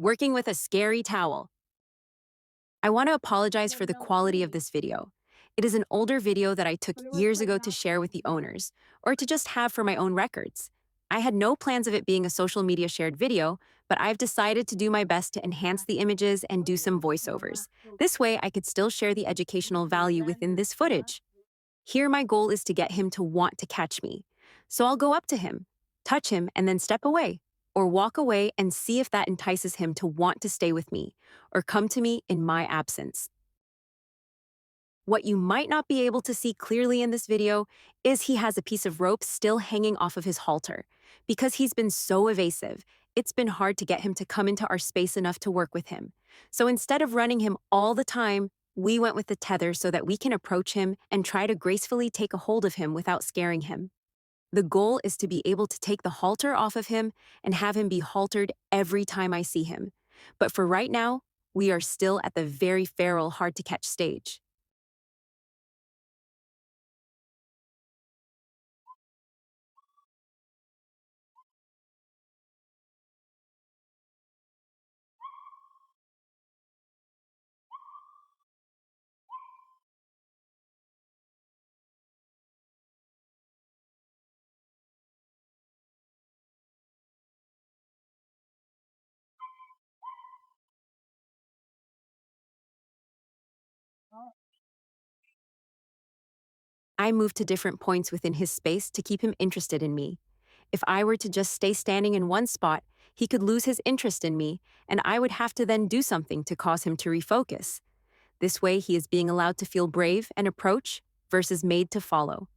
working with a scary towel. I want to apologize for the quality of this video. It is an older video that I took years ago to share with the owners, or to just have for my own records. I had no plans of it being a social media shared video, but I've decided to do my best to enhance the images and do some voiceovers. This way, I could still share the educational value within this footage. Here, my goal is to get him to want to catch me. So I'll go up to him, touch him, and then step away, or walk away and see if that entices him to want to stay with me, or come to me in my absence. What you might not be able to see clearly in this video is he has a piece of rope still hanging off of his halter. Because he's been so evasive, it's been hard to get him to come into our space enough to work with him. So instead of running him all the time, we went with the tether so that we can approach him and try to gracefully take a hold of him without scaring him. The goal is to be able to take the halter off of him and have him be haltered every time I see him. But for right now, we are still at the very feral, hard to catch stage. I move to different points within his space to keep him interested in me. If I were to just stay standing in one spot, he could lose his interest in me, and I would have to then do something to cause him to refocus. This way, he is being allowed to feel brave and approach versus made to follow.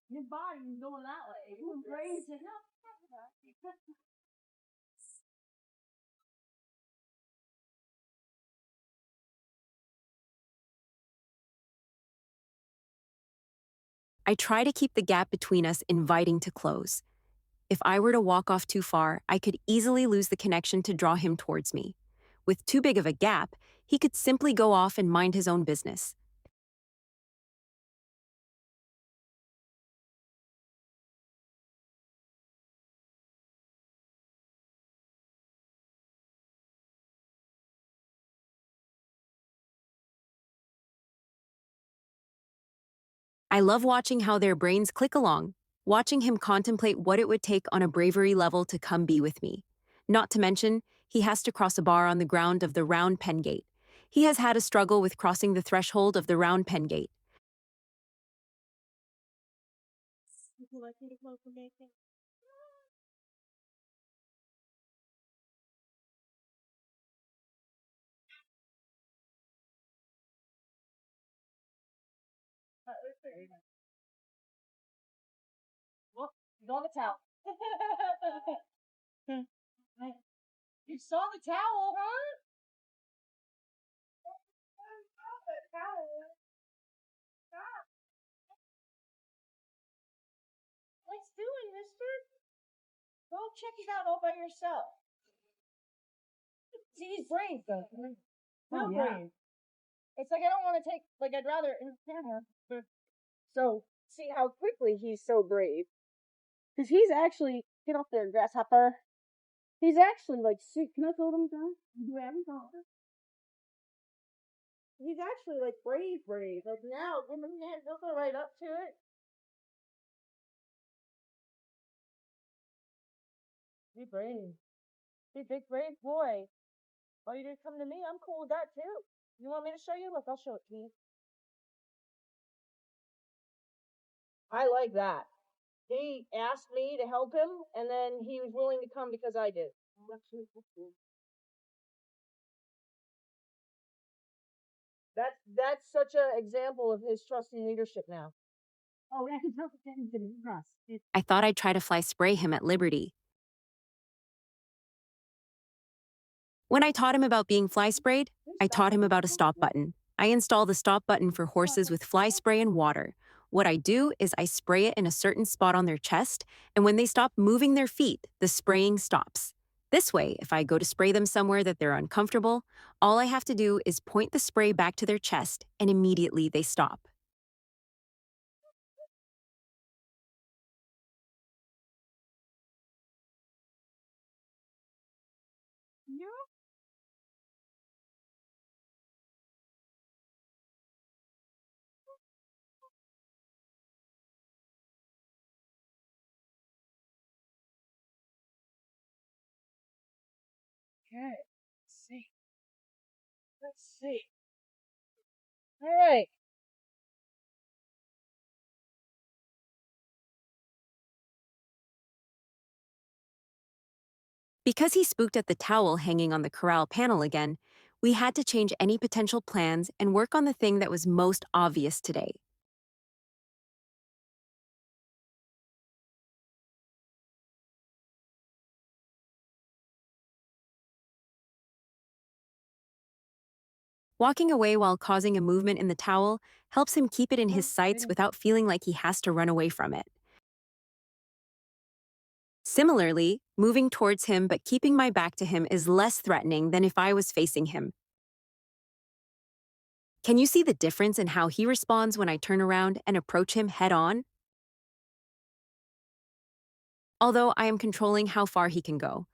His body is going that way. He's crazy. I try to keep the gap between us inviting to close. If I were to walk off too far, I could easily lose the connection to draw him towards me. With too big of a gap, he could simply go off and mind his own business. I love watching how their brains click along, watching him contemplate what it would take on a bravery level to come be with me. Not to mention, he has to cross a bar on the ground of the round pen gate. He has had a struggle with crossing the threshold of the round pen gate. Would you like me to close the gate? Well, you on the towel. You saw the towel, huh? What's doing, mister? Go check it out all by yourself. See, he's brave, though. Real brave. It's like I don't want to take, like, I'd rather in the camera. So, see how quickly he's so brave. Because he's actually, get off there, grasshopper. He's actually, like, can I hold him down? Do I have him down? He's actually, like, brave. Like, now, give him that, he'll go right up to it. Be brave. Be a big, brave boy. Oh, you didn't come to me? I'm cool with that, too. You want me to show you? Look, I'll show it to you. I like that. He asked me to help him, and then he was willing to come because I did. That's such an example of his trusting leadership now. Oh, I can tell the trust. I thought I'd try to fly spray him at Liberty. When I taught him about being fly sprayed, I taught him about a stop button. I install the stop button for horses with fly spray and water. What I do is I spray it in a certain spot on their chest, and when they stop moving their feet, the spraying stops. This way, if I go to spray them somewhere that they're uncomfortable, all I have to do is point the spray back to their chest, and immediately they stop. Okay. Let's see. Let's see. All right. Because he spooked at the towel hanging on the corral panel again, we had to change any potential plans and work on the thing that was most obvious today. Walking away while causing a movement in the towel helps him keep it in his sights without feeling like he has to run away from it. Similarly, moving towards him but keeping my back to him is less threatening than if I was facing him. Can you see the difference in how he responds when I turn around and approach him head on? Although I am controlling how far he can go,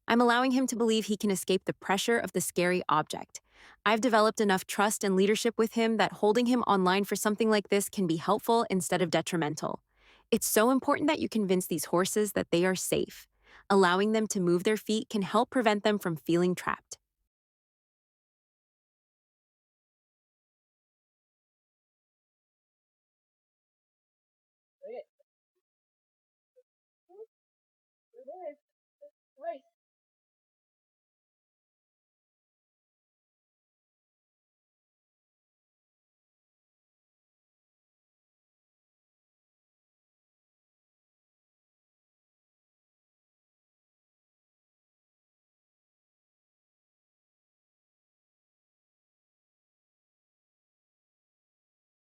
I'm allowing him to believe he can escape the pressure of the scary object. I've developed enough trust and leadership with him that holding him online for something like this can be helpful instead of detrimental. It's so important that you convince these horses that they are safe. Allowing them to move their feet can help prevent them from feeling trapped. Right.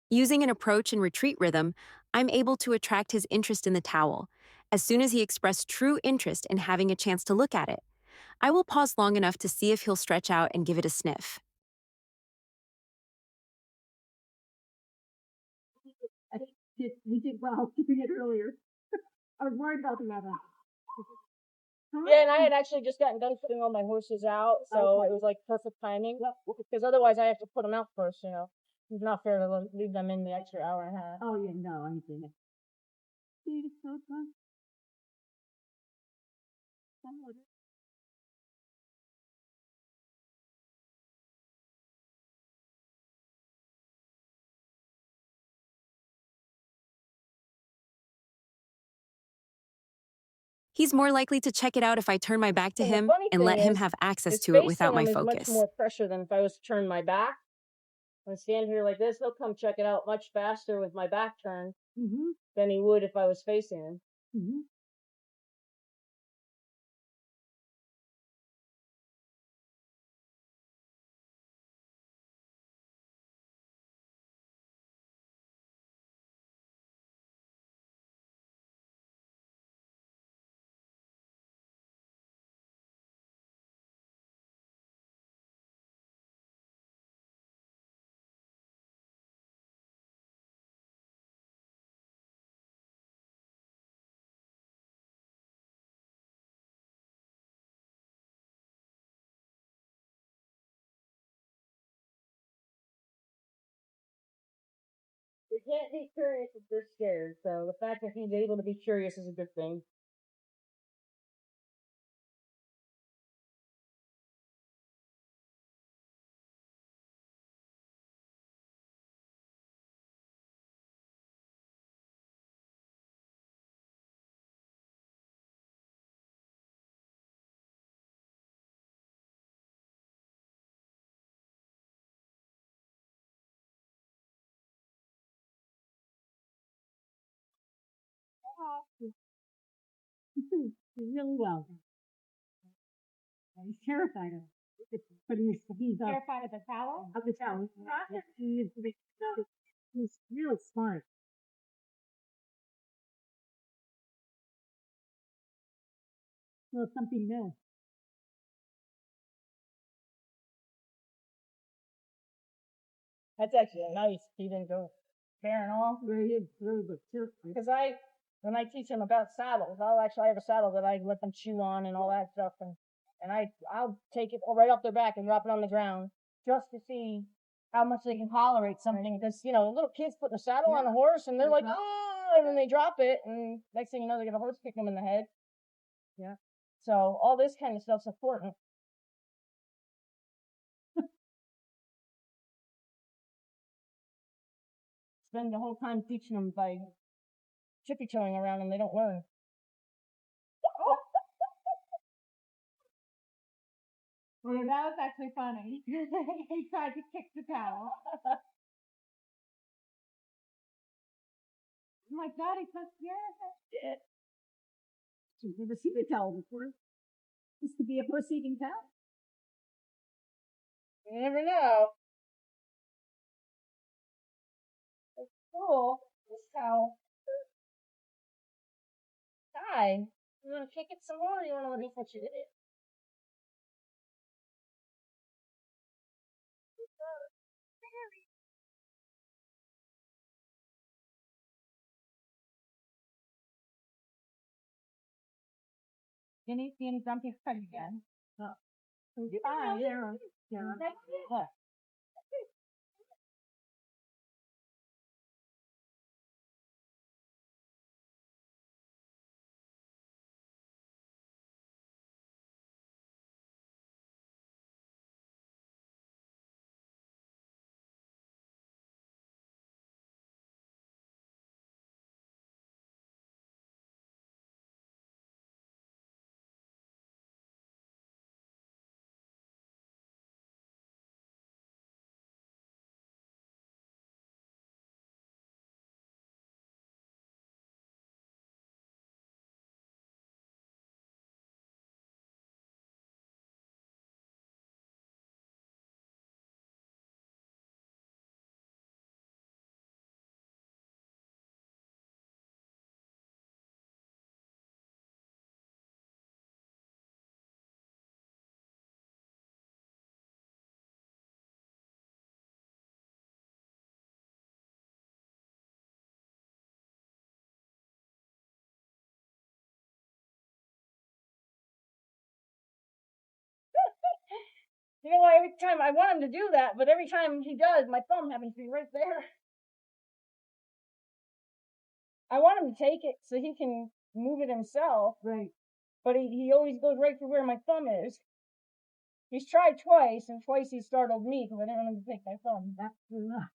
Using an approach and retreat rhythm, I'm able to attract his interest in the towel. As soon as he expressed true interest in having a chance to look at it, I will pause long enough to see if he'll stretch out and give it a sniff. I think he did well keeping it earlier. I was worried about the matter. Yeah, and I had actually just gotten done putting all my horses out, so it was like perfect timing. Because otherwise, I have to put them out first. It's not fair to leave them in the extra hour and a half. Oh yeah, no, I understand it. He's more likely to check it out if I turn my back to And the him funny and thing let him have access is to it facing without my them is much focus. more pressure than if I was to turn my back. When I stand here like this, he'll come check it out much faster with my back turned than he would if I was facing him. You can't be curious if they're scared, so the fact that he's able to be curious is a good thing. Really well. He's terrified of it. But he's terrified of the towel? Of the towel. He's really smart. Well, something new. That's actually nice. He didn't go tearing off. Really good. Because when I teach them about saddles, I have a saddle that I let them chew on and all that stuff, and I'll take it right off their back and drop it on the ground just to see how much they can tolerate something. Because little kids put a saddle on a horse and they're like, oh, and then they drop it, and next thing you know, they get a horse kick them in the head. Yeah. So all this kind of stuff's important. spend the whole time teaching them by chippy-toeing around them. They don't learn. Well, that was actually funny. He tried to kick the towel. I'm like, God, he's so scared. You've never seen a towel before. This could be a puss-eating towel. You never know. It's cool, this towel. Hi. You want to kick it some more, or you want to let me touch it? Jenny's being grumpy again. Oh. Fine. Yeah. You know, every time I want him to do that, but every time he does, my thumb happens to be right there. I want him to take it so he can move it himself. Right. But he always goes right for where my thumb is. He's tried twice, and twice he startled me because I didn't want him to take my thumb. That's enough.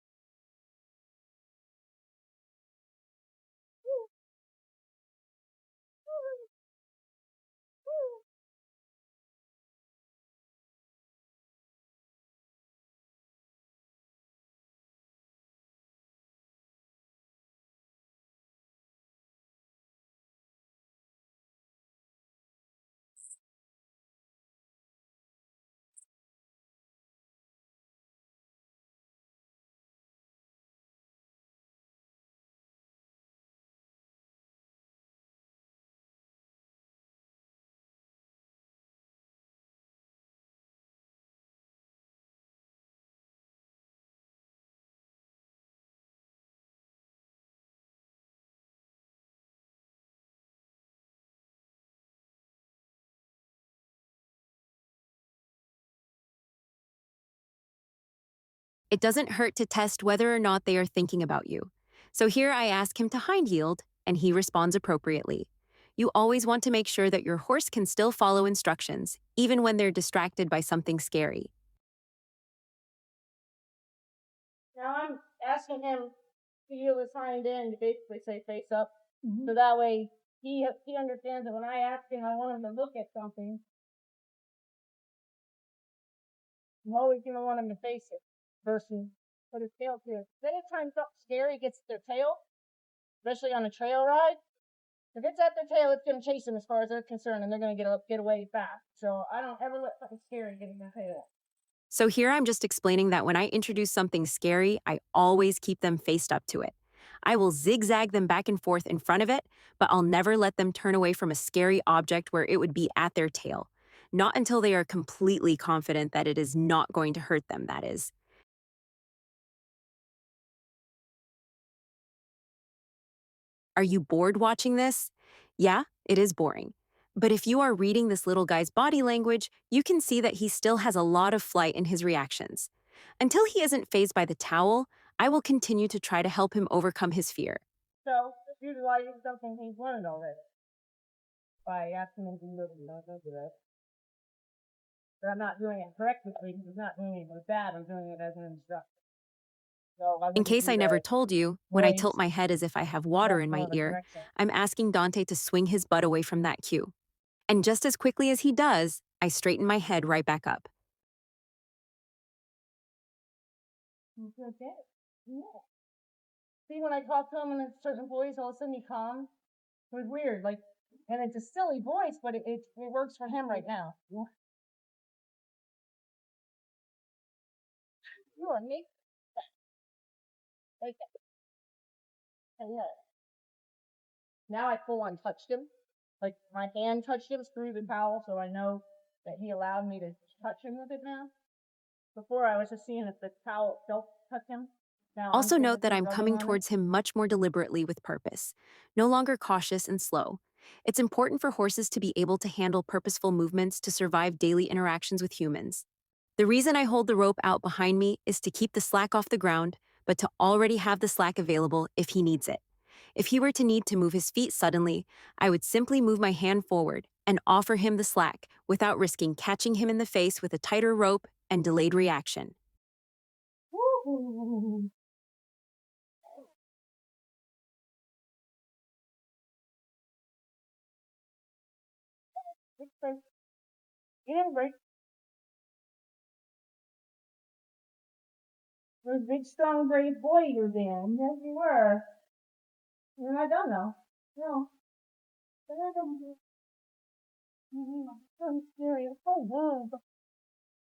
It doesn't hurt to test whether or not they are thinking about you. So here I ask him to hind yield, and he responds appropriately. You always want to make sure that your horse can still follow instructions, even when they're distracted by something scary. Now I'm asking him to yield his hind end to basically say face up. So that way he understands that when I ask him, I want him to look at something. I'm always going to want him to face it versus put his tail to it. Anytime something scary gets their tail, especially on a trail ride, if it's at their tail, it's going to chase them as far as they're concerned, and they're going to get away fast. So I don't ever let something scary get in their tail. So here I'm just explaining that when I introduce something scary, I always keep them faced up to it. I will zigzag them back and forth in front of it, but I'll never let them turn away from a scary object where it would be at their tail. Not until they are completely confident that it is not going to hurt them, that is. Are you bored watching this? Yeah, it is boring. But if you are reading this little guy's body language, you can see that he still has a lot of flight in his reactions. Until he isn't fazed by the towel, I will continue to try to help him overcome his fear. So just utilizing something he's learned already by asking him to do it. But I'm not doing it correctly because he's not doing it bad. I'm doing it as an instructor. So I In wouldn't case do I never the told you, when I tilt voice my head as if I have water without in my knowing the ear, direction. I'm asking Dante to swing his butt away from that cue. And just as quickly as he does, I straighten my head right back up. It's okay. Yeah. See, when I talk to him in a certain voice, all of a sudden he calms. It was weird, like, and it's a silly voice, but it works for him right now. You are me. Okay. Yeah. Now I full on touched him. Like my hand touched him through the towel, so I know that he allowed me to touch him with it now. Before I was just seeing if the towel itself touched him. Now I'm Also note that physically I'm rubbing coming on it. towards him much more deliberately with purpose, no longer cautious and slow. It's important for horses to be able to handle purposeful movements to survive daily interactions with humans. The reason I hold the rope out behind me is to keep the slack off the ground, but to already have the slack available if he needs it. If he were to need to move his feet suddenly, I would simply move my hand forward and offer him the slack without risking catching him in the face with a tighter rope and delayed reaction. Woo-hoo. Big break. Yeah, break. Those big, strong, brave boy you're being. Yes, you were. And I don't know. No. But I don't know. I'm serious. Oh, good.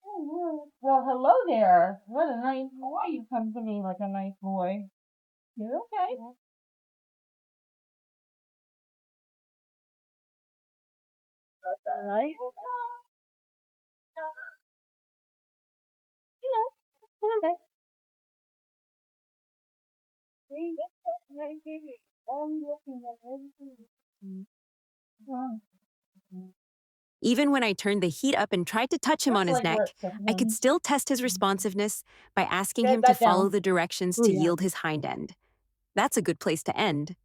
Oh, good. Well, hello there. What a nice boy. You come to me like a nice boy. You okay? That's all right. You know, okay. I'm looking at everything. Even when I turned the heat up and tried to touch him on Just his like where neck, it said I could him. still test his responsiveness by asking Get him to that follow down. the directions Oh to yeah. yield his hind end. That's a good place to end.